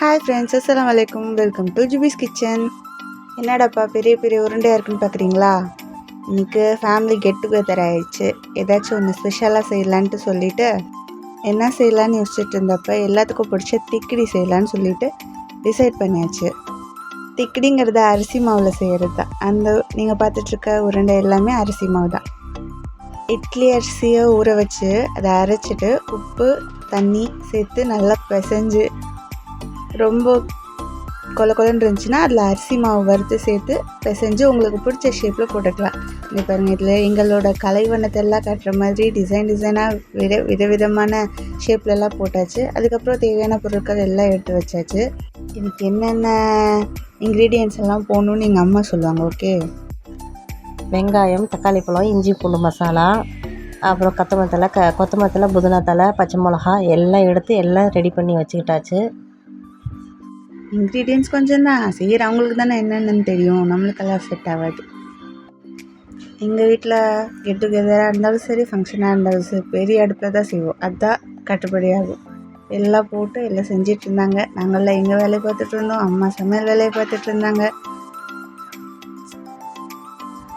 Hi friends, அஸ்ஸலாமு அலைக்கும். Welcome to Jubi's kitchen. என்னடாப்பா பெரிய பெரிய உருண்டையாக இருக்குன்னு பார்க்குறீங்களா? இன்றைக்கி ஃபேமிலி கெட் டுகெதர் ஆகிடுச்சு. ஏதாச்சும் ஒன்று ஸ்பெஷலாக செய்யலான்ட்டு சொல்லிவிட்டு என்ன செய்யலான்னு யோசிச்சுட்டு இருந்தப்போ எல்லாத்துக்கும் பிடிச்ச திக்கிடி செய்யலான்னு சொல்லிவிட்டு டிசைட் பண்ணியாச்சு. திக்கிடிங்கிறது அரிசி மாவில் செய்கிறது தான். அந்த நீங்கள் பார்த்துட்ருக்க உருண்டை எல்லாமே அரிசி மாவு தான். இட்லி அரிசியை ஊற வச்சு அதை அரைச்சிட்டு உப்பு தண்ணி சேர்த்து நல்லா பிசைஞ்சு ரொம்ப கொலன்னு இருந்துச்சுன்னா அதில் அரிசி மாவு வறுத்து சேர்த்து பிசைஞ்சு உங்களுக்கு பிடிச்ச ஷேப்பில் போட்டுக்கலாம். இங்கே பாருங்கள், இதில் எங்களோட கலைவண்ணத்தை எல்லாம் காட்டுற மாதிரி டிசைனாக விதவிதமான ஷேப்லலாம் போட்டாச்சு. அதுக்கப்புறம் தேவையான பொருட்கள் எல்லாம் எடுத்து வச்சாச்சு. இதுக்கு என்னென்ன இன்க்ரீடியன்ட்ஸ் எல்லாம் போடணுன்னு எங்கள் அம்மா சொல்லுவாங்க. ஓகே, வெங்காயம், தக்காளி பழம், இஞ்சி பூண்டு மசாலா, அப்புறம் கொத்தமல்லி தழை, புதினா தழை, பச்சை மிளகா எல்லாம் எடுத்து எல்லாம் ரெடி பண்ணி வச்சுக்கிட்டாச்சு. இன்க்ரீடியன்ட்ஸ் கொஞ்சம் தான், செய்கிறவங்களுக்கு தானே என்னென்னு தெரியும், நம்மளுக்கெல்லாம் செட் ஆகாது. எங்கள் வீட்டில் கெட் டுகெதராக இருந்தாலும் சரி, ஃபங்க்ஷனாக இருந்தாலும் சரி, பெரிய அடுப்பில் தான் செய்வோம். அதுதான் கட்டுப்படியாகும். எல்லாம் போட்டு எல்லாம் செஞ்சிட்டு இருந்தாங்க. நாங்கள்லாம் எங்கள் வேலையை பார்த்துட்டு இருந்தோம், அம்மா சமையல் வேலையை பார்த்துட்டு இருந்தாங்க.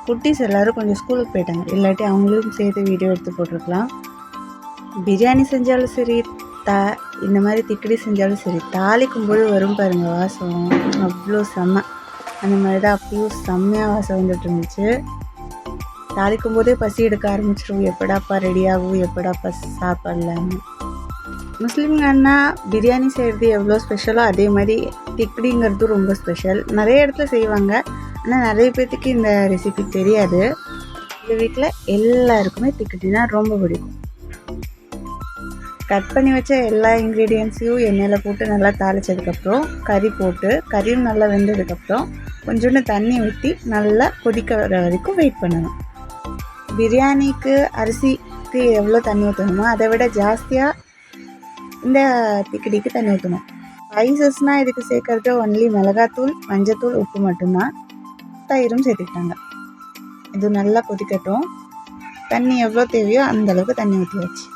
குட்டீஸ் எல்லோரும் கொஞ்சம் ஸ்கூலுக்கு போயிட்டாங்க, இல்லாட்டி அவங்களும் சேர்த்து வீடியோ எடுத்து போட்டிருக்கலாம். பிரியாணி செஞ்சாலும் சரி, இந்த மாதிரி திக்கடி செஞ்சாலும் சரி, தாளிக்கும்போது வரும் பாருங்கள் வாசம், அவ்வளோ செம்ம. அந்த மாதிரி தான் அப்பயும் செம்மையாக வாசம் வந்துட்டு இருந்துச்சு. தாளிக்கும் போதே பசி எடுக்க ஆரம்பிச்சிடும், எப்படாப்பா ரெடியாகும், எப்படாப்பா சாப்பிட்லான்னு. முஸ்லீம்கன்னா பிரியாணி செய்கிறது எவ்வளோ ஸ்பெஷலோ அதே மாதிரி திக்கடிங்கிறது ரொம்ப ஸ்பெஷல். நிறைய இடத்துல செய்வாங்க, ஆனால் நிறைய பேர்த்துக்கு இந்த ரெசிபி தெரியாது. எங்கள் வீட்டில் எல்லாருக்குமே திக்கடினா ரொம்ப பிடிக்கும். கட் பண்ணி வச்ச எல்லா இன்க்ரீடியன்ஸையும் எண்ணெயில் போட்டு நல்லா தாளித்ததுக்கப்புறம் கறி போட்டு, கறியும் நல்லா வெந்ததுக்கப்புறம் கொஞ்சோண்டு தண்ணி ஊற்றி நல்லா கொதிக்க வர வரைக்கும் வெயிட் பண்ணணும். பிரியாணிக்கு அரிசிக்கு எவ்வளோ தண்ணி ஊற்றணுமோ அதை விட ஜாஸ்தியாக இந்த திக்கடிக்கு தண்ணி ஊற்றணும். ஸ்பைசஸ்னால் இதுக்கு சேர்க்கறது ஒன்லி மிளகாத்தூள், மஞ்சத்தூள், உப்பு மட்டும்தான். தயிரும் சேர்த்துக்கிட்டாங்க. இது நல்லா கொதிக்கட்டும். தண்ணி எவ்வளோ தேவையோ அந்தளவுக்கு தண்ணி ஊற்றியாச்சு.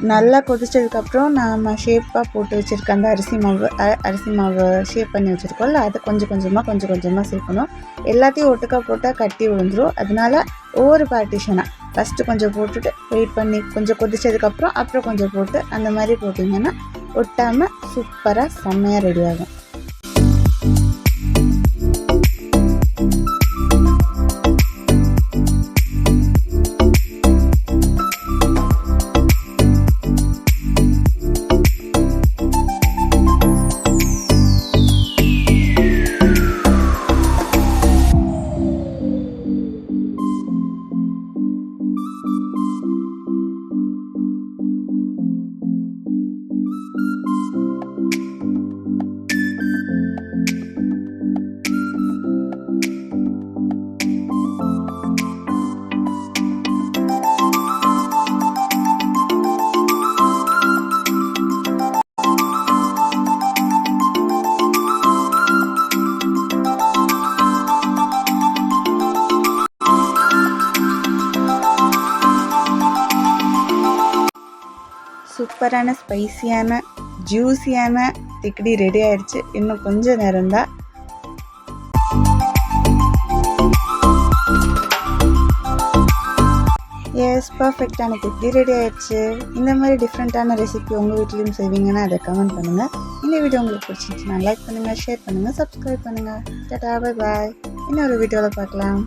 நல்லா கொதிச்சதுக்கப்புறம் நம்ம ஷேப்பாக போட்டு வச்சுருக்க அந்த அரிசி மாவு ஷேப் பண்ணி வச்சுருக்கோம்ல, அதை கொஞ்சம் கொஞ்சமாக சேர்க்கணும். எல்லாத்தையும் ஒட்டுக்கா போட்டால் கட்டி விழுந்துடும். அதனால ஒவ்வொரு பார்ட்டிஷனாக ஃபஸ்ட்டு கொஞ்சம் போட்டுட்டு வெயிட் பண்ணி கொஞ்சம் கொதிச்சதுக்கப்புறம் அப்புறம் கொஞ்சம் போட்டு அந்த மாதிரி போட்டிங்கன்னா ஒட்டாமல் சூப்பராக செம்மையாக ரெடி ஆகும். சூப்பரான ஸ்பைசியான ஜூஸியான திக்கடி ரெடி ஆயிடுச்சு. இன்னும் கொஞ்சம் நேரம் தான். எஸ், பர்ஃபெக்டான திக்கடி ரெடி ஆயிடுச்சு. இந்த மாதிரி டிஃப்ரெண்ட்டான ரெசிபி உங்கள் வீட்லேயும் செய்வீங்கன்னா அதை கமெண்ட் பண்ணுங்கள். இந்த வீடியோ உங்களுக்கு பிடிச்சிருந்துச்சுன்னா லைக் பண்ணுங்கள், ஷேர் பண்ணுங்கள், சப்ஸ்கிரைப் பண்ணுங்கள். Tata, bye bye. இன்னொரு வீடியோவில் பார்க்கலாம்.